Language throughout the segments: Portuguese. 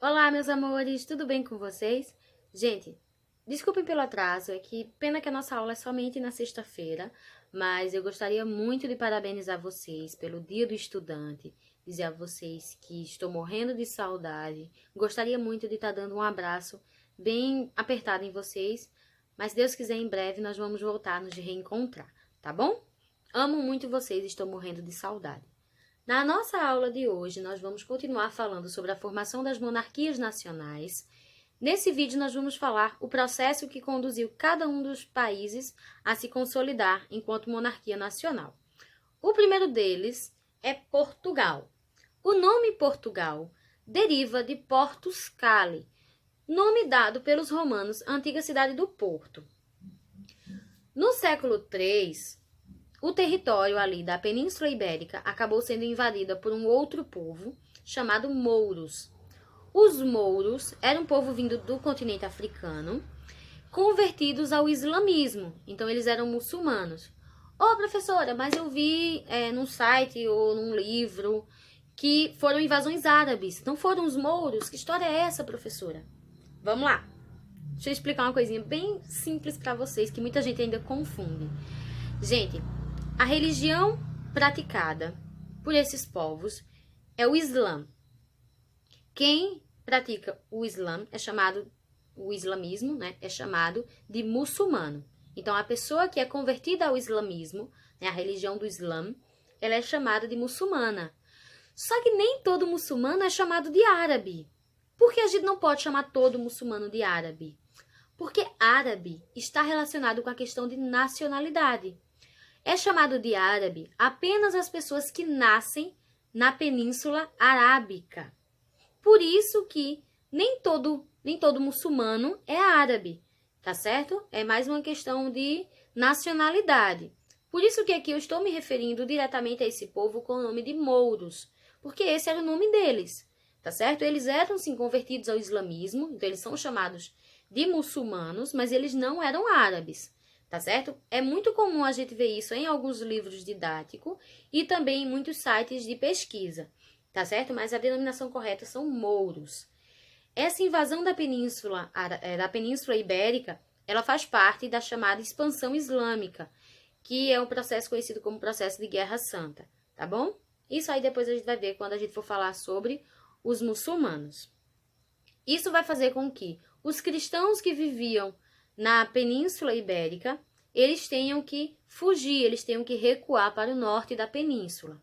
Olá, meus amores, tudo bem com vocês? Gente, desculpem pelo atraso, é que pena que a nossa aula é somente na sexta-feira, mas eu gostaria muito de parabenizar vocês pelo Dia do Estudante, dizer a vocês que estou morrendo de saudade, gostaria muito de estar dando um abraço bem apertado em vocês, mas Deus quiser, em breve nós vamos voltar a nos reencontrar, tá bom? Amo muito vocês, estou morrendo de saudade. Na nossa aula de hoje, nós vamos continuar falando sobre a formação das monarquias nacionais. Nesse vídeo, nós vamos falar o processo que conduziu cada um dos países a se consolidar enquanto monarquia nacional. O primeiro deles é Portugal. O nome Portugal deriva de Portus Cale, nome dado pelos romanos à antiga cidade do Porto. No século III, o território ali da Península Ibérica acabou sendo invadido por um outro povo chamado mouros. Os mouros eram um povo vindo do continente africano, convertidos ao islamismo. Então, eles eram muçulmanos. Ô, professora, mas eu vi num site ou num livro que foram invasões árabes. Não foram os mouros? Que história é essa, professora? Vamos lá. Deixa eu explicar uma coisinha bem simples para vocês, que muita gente ainda confunde. Gente, a religião praticada por esses povos é o Islã. Quem pratica o Islã é chamado, o islamismo, né, é chamado de muçulmano. Então, a pessoa que é convertida ao islamismo, né, a religião do Islã, ela é chamada de muçulmana. Só que nem todo muçulmano é chamado de árabe. Por que a gente não pode chamar todo muçulmano de árabe? Porque árabe está relacionado com a questão de nacionalidade. É chamado de árabe apenas as pessoas que nascem na Península Arábica. Por isso que nem todo muçulmano é árabe, tá certo? É mais uma questão de nacionalidade. Por isso que aqui eu estou me referindo diretamente a esse povo com o nome de mouros, porque esse era o nome deles, tá certo? Eles eram sim convertidos ao islamismo, então eles são chamados de muçulmanos, mas eles não eram árabes. Tá certo? É muito comum a gente ver isso em alguns livros didáticos e também em muitos sites de pesquisa, tá certo? Mas a denominação correta são mouros. Essa invasão da Península Ibérica, ela faz parte da chamada expansão islâmica, que é um processo conhecido como processo de Guerra Santa, tá bom? Isso aí depois a gente vai ver quando a gente for falar sobre os muçulmanos. Isso vai fazer com que os cristãos que viviam na Península Ibérica, eles tenham que fugir, eles tenham que recuar para o norte da península.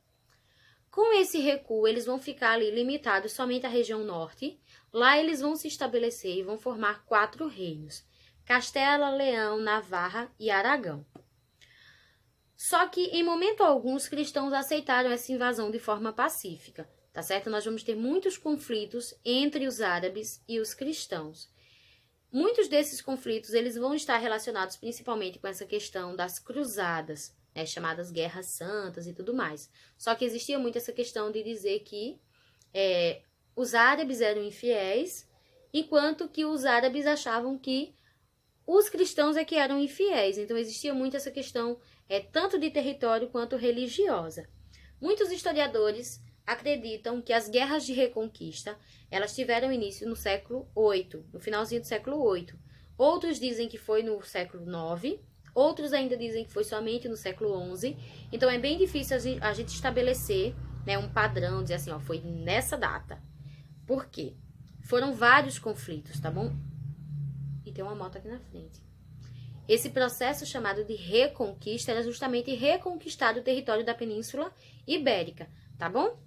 Com esse recuo, eles vão ficar ali limitados somente à região norte. Lá eles vão se estabelecer e vão formar 4 reinos: Castela, Leão, Navarra e Aragão. Só que, em momento algum, os cristãos aceitaram essa invasão de forma pacífica, tá certo? Nós vamos ter muitos conflitos entre os árabes e os cristãos. Muitos desses conflitos eles vão estar relacionados principalmente com essa questão das cruzadas, né, chamadas guerras santas e tudo mais. Só que existia muito essa questão de dizer que os árabes eram infiéis, enquanto que os árabes achavam que os cristãos é que eram infiéis. Então existia muito essa questão tanto de território quanto religiosa. Muitos historiadores acreditam que as guerras de reconquista elas tiveram início no século VIII, no finalzinho do século VIII. Outros dizem que foi no século IX, outros ainda dizem que foi somente no século XI. Então é bem difícil a gente estabelecer, né, um padrão, dizer assim, ó, foi nessa data. Por quê? Foram vários conflitos, tá bom? E tem uma moto aqui na frente. Esse processo chamado de reconquista era justamente reconquistar o território da Península Ibérica, tá bom?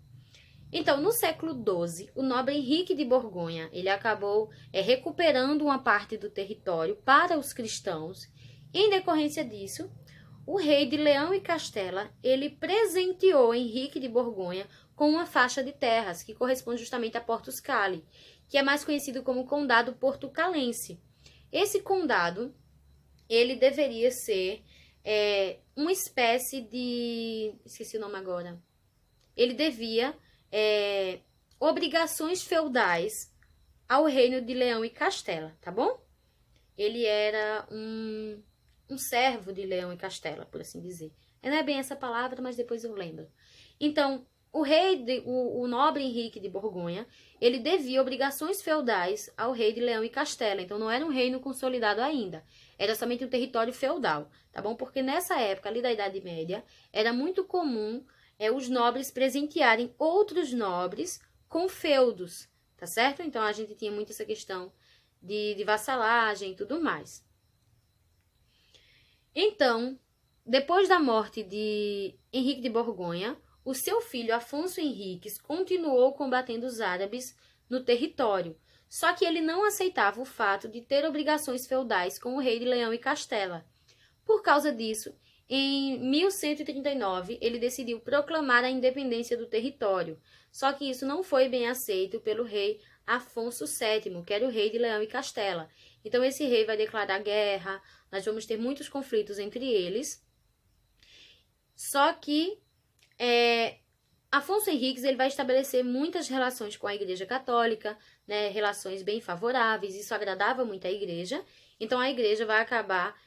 Então, no século XII, o nobre Henrique de Borgonha, ele acabou recuperando uma parte do território para os cristãos. Em decorrência disso, o rei de Leão e Castela, ele presenteou Henrique de Borgonha com uma faixa de terras, que corresponde justamente a Portus Cale, que é mais conhecido como Condado Portucalense. Esse condado, ele deveria ser uma espécie de... esqueci o nome agora. Ele devia obrigações feudais ao reino de Leão e Castela, tá bom? Ele era um servo de Leão e Castela, por assim dizer. Não é bem essa palavra, mas depois eu lembro. Então, o nobre Henrique de Borgonha, ele devia obrigações feudais ao rei de Leão e Castela. Então, não era um reino consolidado ainda. Era somente um território feudal, tá bom? Porque nessa época, ali da Idade Média, era muito comum os nobres presentearem outros nobres com feudos, tá certo? Então, a gente tinha muito essa questão de vassalagem e tudo mais. Então, depois da morte de Henrique de Borgonha, o seu filho Afonso Henriques continuou combatendo os árabes no território, só que ele não aceitava o fato de ter obrigações feudais com o rei de Leão e Castela. Por causa disso, em 1139, ele decidiu proclamar a independência do território, só que isso não foi bem aceito pelo rei Afonso VII, que era o rei de Leão e Castela. Então, esse rei vai declarar guerra, nós vamos ter muitos conflitos entre eles. Só que Afonso Henriques ele vai estabelecer muitas relações com a Igreja Católica, né, relações bem favoráveis, isso agradava muito a Igreja. Então, a Igreja vai acabar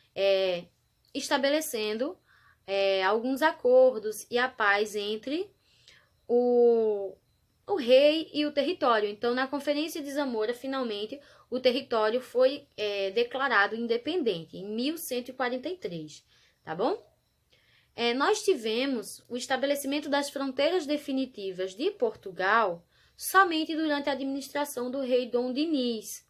estabelecendo alguns acordos e a paz entre o rei e o território. Então, na Conferência de Zamora, finalmente, o território foi declarado independente, em 1143, tá bom? Nós tivemos o estabelecimento das fronteiras definitivas de Portugal somente durante a administração do rei Dom Dinis,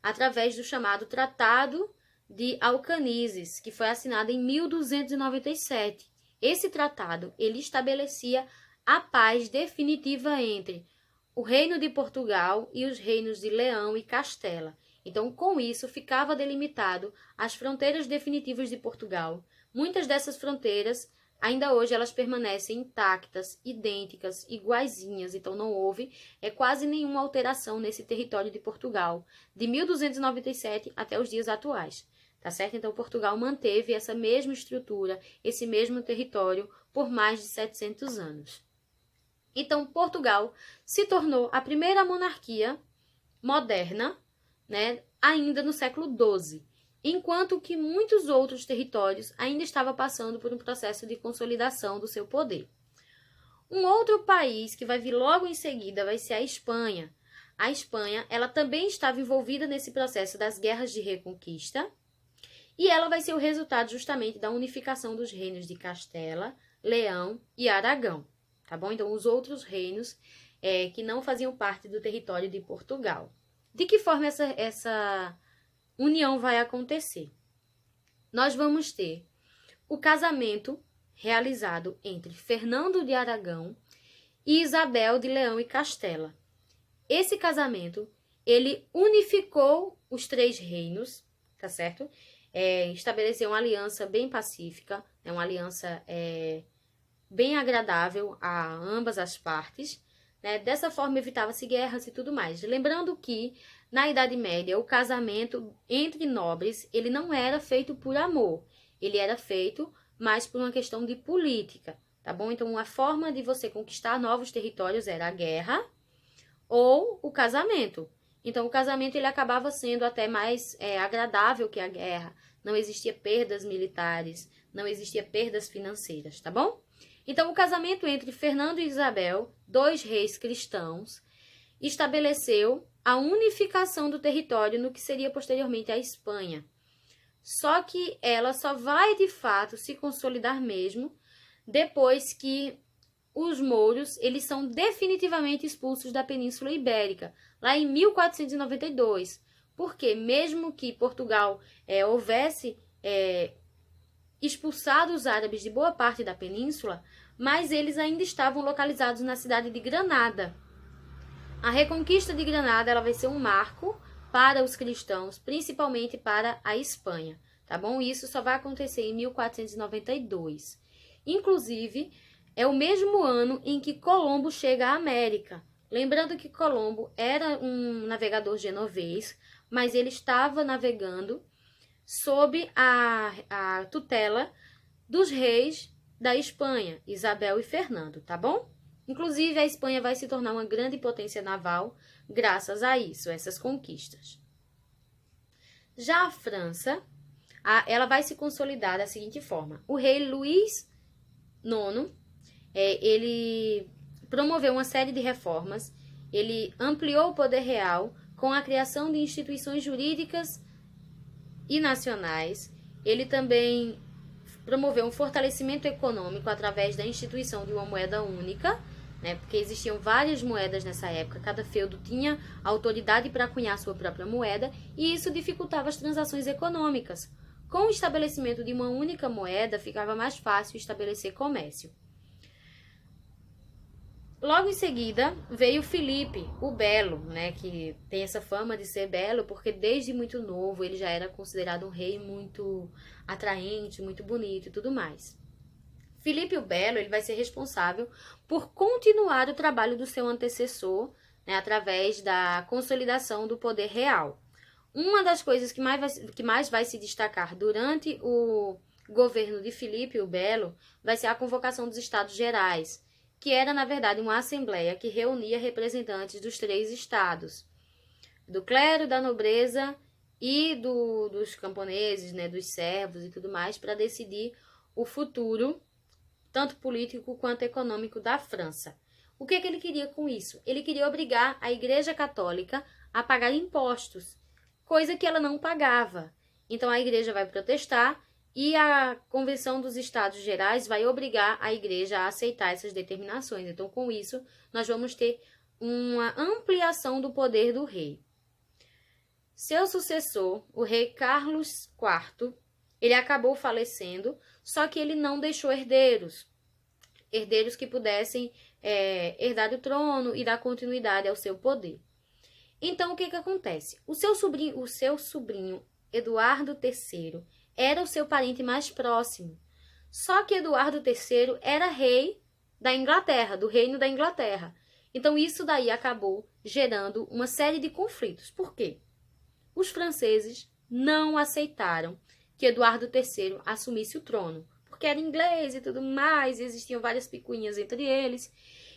através do chamado Tratado de Alcanízes, que foi assinado em 1297. Esse tratado, ele estabelecia a paz definitiva entre o reino de Portugal e os reinos de Leão e Castela. Então, com isso, ficava delimitado as fronteiras definitivas de Portugal. Muitas dessas fronteiras, ainda hoje, elas permanecem intactas, idênticas, iguaizinhas. Então, não houve quase nenhuma alteração nesse território de Portugal, de 1297 até os dias atuais. Tá certo? Então, Portugal manteve essa mesma estrutura, esse mesmo território, por mais de 700 anos. Então, Portugal se tornou a primeira monarquia moderna, né, ainda no século XII, enquanto que muitos outros territórios ainda estavam passando por um processo de consolidação do seu poder. Um outro país que vai vir logo em seguida vai ser a Espanha. A Espanha, ela também estava envolvida nesse processo das guerras de reconquista, e ela vai ser o resultado justamente da unificação dos reinos de Castela, Leão e Aragão. Tá bom? Então, os outros reinos que não faziam parte do território de Portugal. De que forma essa união vai acontecer? Nós vamos ter o casamento realizado entre Fernando de Aragão e Isabel de Leão e Castela. Esse casamento, ele unificou os três reinos, tá certo? Estabeleceu uma aliança bem pacífica, uma aliança bem agradável a ambas as partes, né? Dessa forma evitava-se guerras e tudo mais. Lembrando que na Idade Média o casamento entre nobres ele não era feito por amor, ele era feito mais por uma questão de política, tá bom? Então a forma de você conquistar novos territórios era a guerra ou o casamento. Então o casamento ele acabava sendo até mais agradável que a guerra. Não existia perdas militares, não existia perdas financeiras, tá bom? Então, o casamento entre Fernando e Isabel, dois reis cristãos, estabeleceu a unificação do território no que seria posteriormente a Espanha. Só que ela só vai, de fato, se consolidar mesmo depois que os mouros eles são definitivamente expulsos da Península Ibérica, lá em 1492. Porque mesmo que Portugal houvesse expulsado os árabes de boa parte da península, mas eles ainda estavam localizados na cidade de Granada. A reconquista de Granada ela vai ser um marco para os cristãos, principalmente para a Espanha, tá bom? Isso só vai acontecer em 1492. Inclusive, é o mesmo ano em que Colombo chega à América. Lembrando que Colombo era um navegador genovês, mas ele estava navegando sob a tutela dos reis da Espanha, Isabel e Fernando, tá bom? Inclusive, a Espanha vai se tornar uma grande potência naval graças a isso, essas conquistas. Já a França, ela vai se consolidar da seguinte forma. O rei Luís IX, ele promoveu uma série de reformas, ele ampliou o poder real com a criação de instituições jurídicas e nacionais. Ele também promoveu um fortalecimento econômico através da instituição de uma moeda única, né, porque existiam várias moedas nessa época, cada feudo tinha autoridade para cunhar sua própria moeda, e isso dificultava as transações econômicas. Com o estabelecimento de uma única moeda, ficava mais fácil estabelecer comércio. Logo em seguida, veio Filipe, o Belo, né, que tem essa fama de ser belo, porque desde muito novo ele já era considerado um rei muito atraente, muito bonito e tudo mais. Filipe o Belo, ele vai ser responsável por continuar o trabalho do seu antecessor, né, através da consolidação do poder real. Uma das coisas que mais vai se destacar durante o governo de Filipe o Belo vai ser a convocação dos Estados Gerais, que era, na verdade, uma assembleia que reunia representantes dos 3 estados, do clero, da nobreza e dos camponeses, né, dos servos e tudo mais, para decidir o futuro, tanto político quanto econômico, da França. O que ele queria com isso? Ele queria obrigar a Igreja Católica a pagar impostos, coisa que ela não pagava. Então a Igreja vai protestar e a Convenção dos Estados Gerais vai obrigar a Igreja a aceitar essas determinações. Então, com isso, nós vamos ter uma ampliação do poder do rei. Seu sucessor, o rei Carlos IV, ele acabou falecendo, só que ele não deixou herdeiros que pudessem herdar o trono e dar continuidade ao seu poder. Então, o que acontece? O seu sobrinho Eduardo III era o seu parente mais próximo. Só que Eduardo III era rei da Inglaterra, do Reino da Inglaterra. Então, isso daí acabou gerando uma série de conflitos. Por quê? Os franceses não aceitaram que Eduardo III assumisse o trono, porque era inglês e tudo mais, e existiam várias picuinhas entre eles.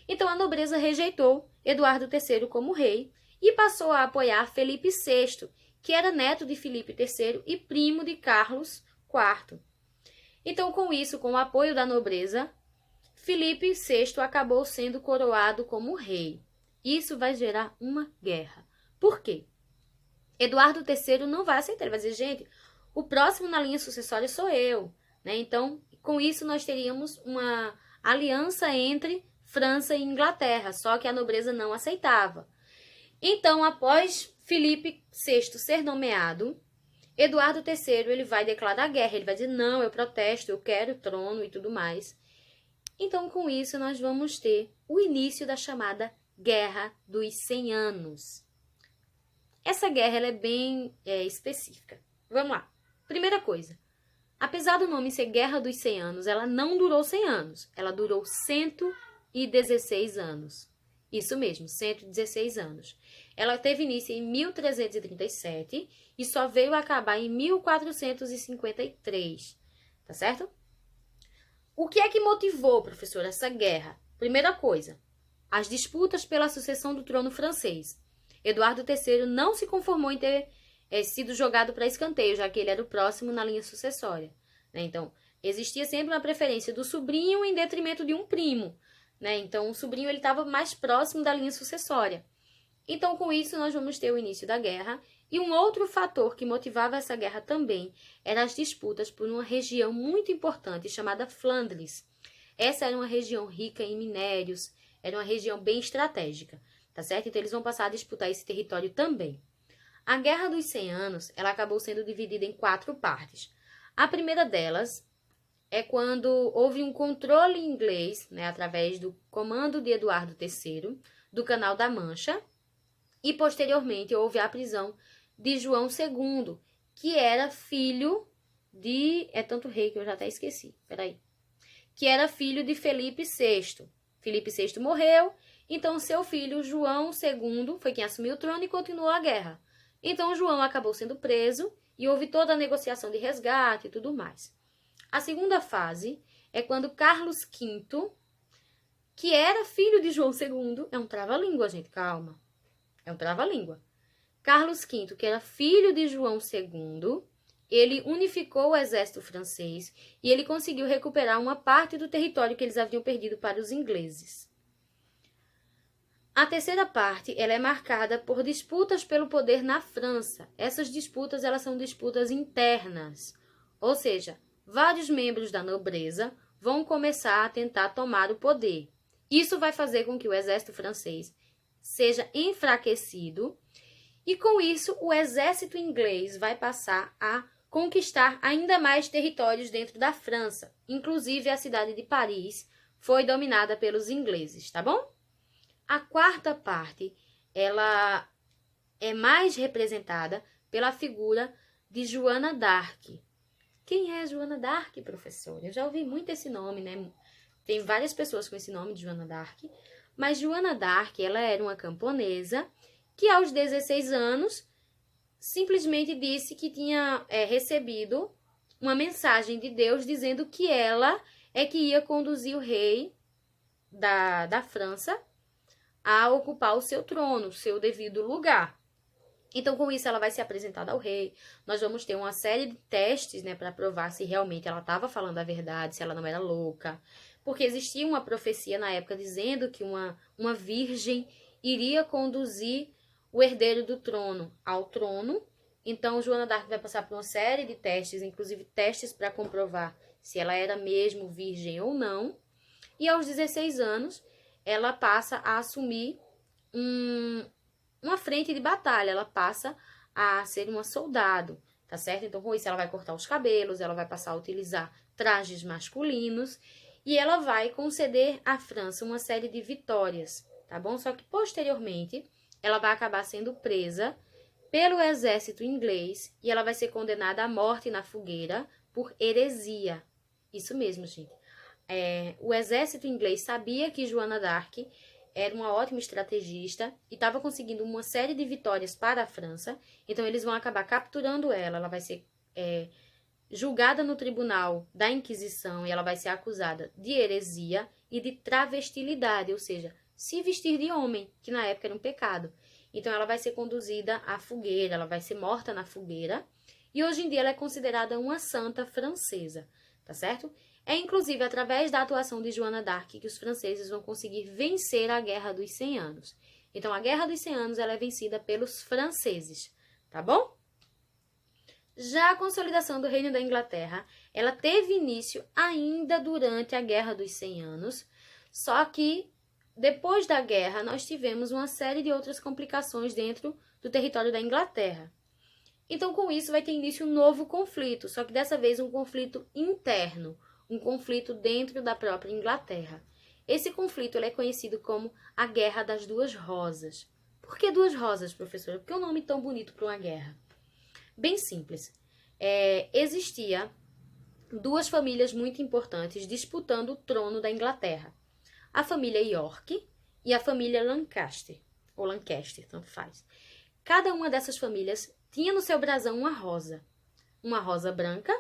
Então, a nobreza rejeitou Eduardo III como rei e passou a apoiar Felipe VI, que era neto de Filipe III e primo de Carlos IV. Então, com isso, com o apoio da nobreza, Filipe VI acabou sendo coroado como rei. Isso vai gerar uma guerra. Por quê? Eduardo III não vai aceitar, ele vai dizer, gente, o próximo na linha sucessória sou eu, né? Então, com isso, nós teríamos uma aliança entre França e Inglaterra, só que a nobreza não aceitava. Então, após Filipe VI ser nomeado, Eduardo III ele vai declarar guerra, ele vai dizer, não, eu protesto, eu quero o trono e tudo mais. Então, com isso, nós vamos ter o início da chamada Guerra dos 100 Anos. Essa guerra ela é bem específica. Vamos lá. Primeira coisa, apesar do nome ser Guerra dos 100 Anos, ela não durou 100 anos, ela durou 116 anos. Isso mesmo, 116 anos. Ela teve início em 1337 e só veio acabar em 1453, tá certo? O que é que motivou, professor, essa guerra? Primeira coisa, as disputas pela sucessão do trono francês. Eduardo III não se conformou em ter sido jogado para escanteio, já que ele era o próximo na linha sucessória, né? Então, existia sempre uma preferência do sobrinho em detrimento de um primo, né? Então, o sobrinho estava mais próximo da linha sucessória. Então, com isso, nós vamos ter o início da guerra. E um outro fator que motivava essa guerra também eram as disputas por uma região muito importante chamada Flandres. Essa era uma região rica em minérios, era uma região bem estratégica, tá certo? Então, eles vão passar a disputar esse território também. A Guerra dos 100 Anos, ela acabou sendo dividida em 4 partes. A primeira delas é quando houve um controle inglês, né, através do comando de Eduardo III, do Canal da Mancha, e posteriormente houve a prisão de João II, que era filho de... É tanto rei que eu já até esqueci, peraí. Que era filho de Felipe VI. Felipe VI morreu, então seu filho João II foi quem assumiu o trono e continuou a guerra. Então João acabou sendo preso e houve toda a negociação de resgate e tudo mais. A segunda fase é quando Carlos V, que era filho de João II, é um trava-língua, gente, calma. É um trava-língua. Carlos V, que era filho de João II, ele unificou o exército francês e ele conseguiu recuperar uma parte do território que eles haviam perdido para os ingleses. A terceira parte, ela é marcada por disputas pelo poder na França. Essas disputas, elas são disputas internas. Ou seja, vários membros da nobreza vão começar a tentar tomar o poder. Isso vai fazer com que o exército francês seja enfraquecido e, com isso, o exército inglês vai passar a conquistar ainda mais territórios dentro da França. Inclusive, a cidade de Paris foi dominada pelos ingleses, tá bom? A quarta parte, ela é mais representada pela figura de Joana d'Arc. Quem é Joana d'Arc, professor? Eu já ouvi muito esse nome, né? Tem várias pessoas com esse nome de Joana d'Arc. Mas Joana d'Arc, ela era uma camponesa que aos 16 anos simplesmente disse que tinha recebido uma mensagem de Deus dizendo que ela é que ia conduzir o rei da França a ocupar o seu trono, o seu devido lugar. Então, com isso, ela vai ser apresentada ao rei. Nós vamos ter uma série de testes, né, para provar se realmente ela estava falando a verdade, se ela não era louca. Porque existia uma profecia na época dizendo que uma virgem iria conduzir o herdeiro do trono ao trono. Então, Joana d'Arc vai passar por uma série de testes, inclusive testes para comprovar se ela era mesmo virgem ou não. E aos 16 anos, ela passa a assumir uma frente de batalha, ela passa a ser uma soldado, tá certo? Então, com isso, ela vai cortar os cabelos, ela vai passar a utilizar trajes masculinos e ela vai conceder à França uma série de vitórias, tá bom? Só que, posteriormente, ela vai acabar sendo presa pelo exército inglês e ela vai ser condenada à morte na fogueira por heresia. Isso mesmo, gente. O exército inglês sabia que Joana d'Arc era uma ótima estrategista e estava conseguindo uma série de vitórias para a França. Então, eles vão acabar capturando ela. Ela vai ser julgada no tribunal da Inquisição e ela vai ser acusada de heresia e de travestilidade, ou seja, se vestir de homem, que na época era um pecado. Então, ela vai ser conduzida à fogueira, ela vai ser morta na fogueira. E hoje em dia ela é considerada uma santa francesa, tá certo? É inclusive através da atuação de Joana d'Arc que os franceses vão conseguir vencer a Guerra dos 100 Anos. Então, a Guerra dos 100 Anos ela é vencida pelos franceses, tá bom? Já a consolidação do Reino da Inglaterra, ela teve início ainda durante a Guerra dos 100 Anos, só que depois da guerra nós tivemos uma série de outras complicações dentro do território da Inglaterra. Então, com isso, vai ter início um novo conflito, só que dessa vez um conflito interno, um conflito dentro da própria Inglaterra. Esse conflito ele é conhecido como a Guerra das Duas Rosas. Por que duas rosas, professora? Por que um nome tão bonito para uma guerra? Bem simples. Existia duas famílias muito importantes disputando o trono da Inglaterra. A família York e a família Lancaster, ou Lancaster, tanto faz. Cada uma dessas famílias tinha no seu brasão uma rosa branca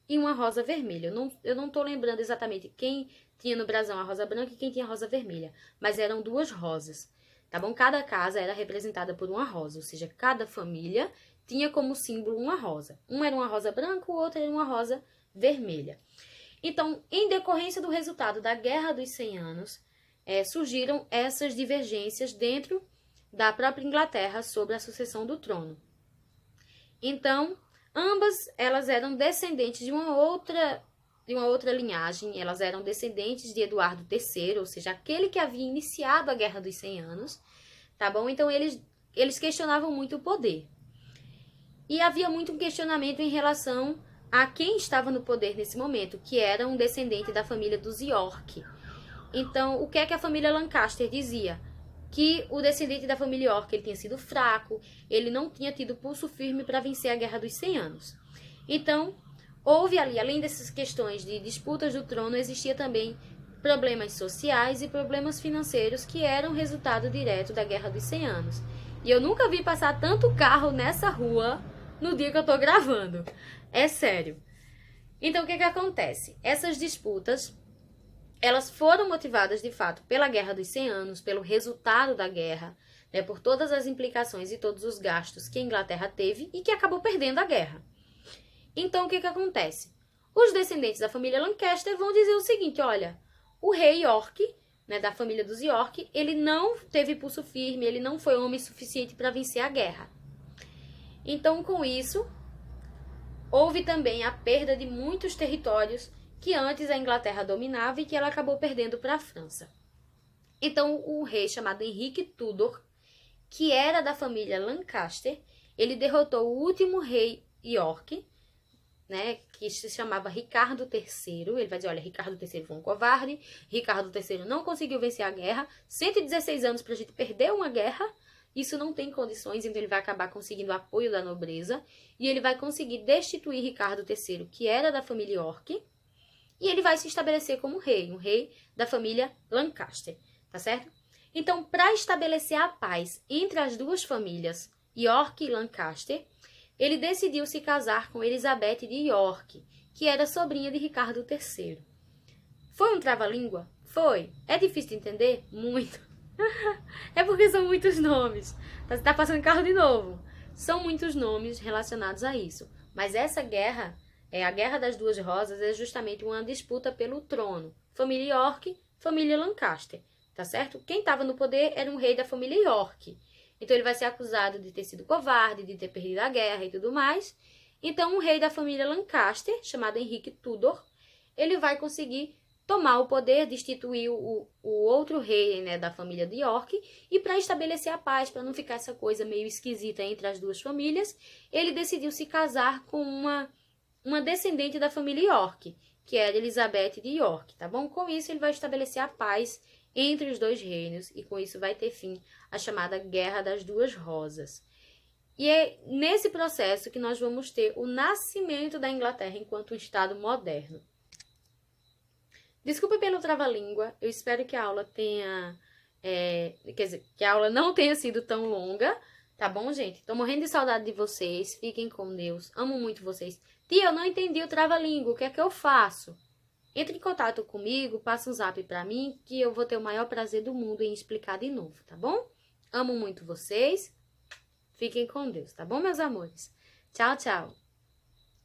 e uma rosa vermelha. Eu não estou lembrando exatamente quem tinha no brasão a rosa branca e quem tinha a rosa vermelha, mas eram duas rosas, tá bom? Cada casa era representada por uma rosa, ou seja, cada família tinha como símbolo uma rosa. Uma era uma rosa branca, o outro era uma rosa vermelha. Então, em decorrência do resultado da Guerra dos 100 Anos, surgiram essas divergências dentro da própria Inglaterra sobre a sucessão do trono. Então, ambas elas eram descendentes de uma outra linhagem, elas eram descendentes de Eduardo III, ou seja, aquele que havia iniciado a Guerra dos 100 Anos, tá bom? Então, eles questionavam muito o poder. E havia muito um questionamento em relação a quem estava no poder nesse momento, que era um descendente da família dos York. Então, o que é que a família Lancaster dizia? Que o descendente da família York ele tinha sido fraco, ele não tinha tido pulso firme para vencer a Guerra dos 100 Anos. Então, houve ali, além dessas questões de disputas do trono, existia também problemas sociais e problemas financeiros que eram resultado direto da Guerra dos 100 Anos. E eu nunca vi passar tanto carro nessa rua no dia que eu tô gravando. É sério. Então, o que acontece? Essas disputas, elas foram motivadas, de fato, pela Guerra dos 100 Anos, pelo resultado da guerra, né, por todas as implicações e todos os gastos que a Inglaterra teve e que acabou perdendo a guerra. Então, o que acontece? Os descendentes da família Lancaster vão dizer o seguinte, olha, o rei York né, da família dos York, ele não teve pulso firme, ele não foi homem suficiente para vencer a guerra. Então, com isso, houve também a perda de muitos territórios que antes a Inglaterra dominava e que ela acabou perdendo para a França. Então, o rei chamado Henrique Tudor, que era da família Lancaster, ele derrotou o último rei York, né, que se chamava Ricardo III. Ele vai dizer, olha, Ricardo III foi um covarde, Ricardo III não conseguiu vencer a guerra, 116 anos para a gente perder uma guerra, isso não tem condições, então ele vai acabar conseguindo o apoio da nobreza, e ele vai conseguir destituir Ricardo III, que era da família York, e ele vai se estabelecer como rei, um rei da família Lancaster, tá certo? Então, para estabelecer a paz entre as duas famílias, York e Lancaster, ele decidiu se casar com Elizabeth de York, que era sobrinha de Ricardo III. Foi um trava-língua? Foi. É difícil de entender? Muito. É porque são muitos nomes. Você tá passando carro de novo. São muitos nomes relacionados a isso. Mas essa guerra, a Guerra das Duas Rosas, é justamente uma disputa pelo trono. Família York, família Lancaster. Tá certo? Quem estava no poder era um rei da família York. Então, ele vai ser acusado de ter sido covarde, de ter perdido a guerra e tudo mais. Então, um rei da família Lancaster, chamado Henrique Tudor, ele vai conseguir tomar o poder, destituir o outro rei, né, da família de York, e para estabelecer a paz, para não ficar essa coisa meio esquisita entre as duas famílias, ele decidiu se casar com uma descendente da família York, que era Elizabeth de York, tá bom? Com isso, ele vai estabelecer a paz entre os dois reinos, e com isso vai ter fim a chamada Guerra das Duas Rosas. E é nesse processo que nós vamos ter o nascimento da Inglaterra enquanto um Estado moderno. Desculpa pelo trava-língua, eu espero que a aula tenha... quer dizer, que a aula não tenha sido tão longa, tá bom, gente? Tô morrendo de saudade de vocês, fiquem com Deus, amo muito vocês. Tia, eu não entendi o trava-língua, o que é que eu faço? Entre em contato comigo, passa um zap pra mim, que eu vou ter o maior prazer do mundo em explicar de novo, tá bom? Amo muito vocês. Fiquem com Deus, tá bom, meus amores? Tchau, tchau.